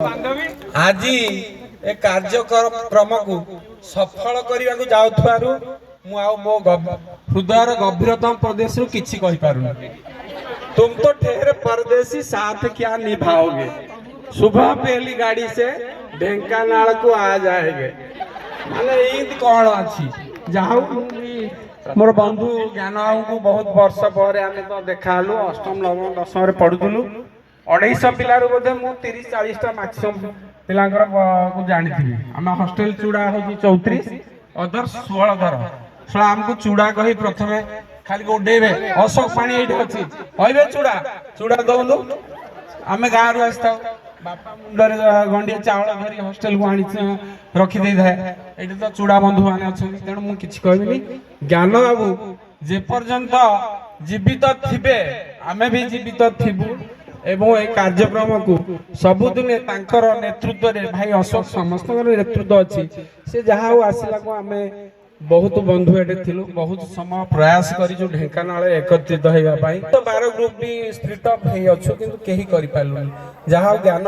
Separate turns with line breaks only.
आज ए कार्यक्रम को सफल करने को जाऊथारु मो हृदय गभीरतम प्रदेश किसी कही पारुनी। तुम तो ठहरे परदेसी साथ क्या निभाओगे, सुबह पहली गाड़ी से ढेंकानाल को आ जाएंगे। माने ईद कौन अच्छी जाऊ मोर बंधु ज्ञान को बहुत वर्ष पर आम तो देखालु अष्टम नवम दशम पढ़ुलु 250 पिलार बोधे मु 30-40 मैक्सिमम पिलांकर को जानी थी। आम हॉस्टल चूड़ा हो 34 अदर 16 धर सला आमको चूड़ा कही प्रथमे खाली उडेबे अशोक पानी ये अच्छी कहबे चूड़ा चूड़ा दौलु आम गाँव रु आसता बापा मुंडे गंडिया चावल धरी हॉस्टेल को आनी रखी दे थाए ये तो चूड़ा बंधु मैंने अच्छा तेणु मुझे किसी कहबी ज्ञान बाबू जे पर्यंत जीवित थिबे आमे भी जीवित थिबु एवं ए कार्यक्रम को सबुदिन तांकर नेतृत्व रे भाई अशोक समस्त नेतृत्व अच्छी से जहाँ आसला को आमे बहुत बंधु एटे थिलु बहुत समय प्रयास करी जो ढेंकानाल एकत्रित होइबा पई तो 12 ग्रुप भी स्प्लिट अप हे अच्छो किंतु केही करि पालुनी जहाँ ज्ञान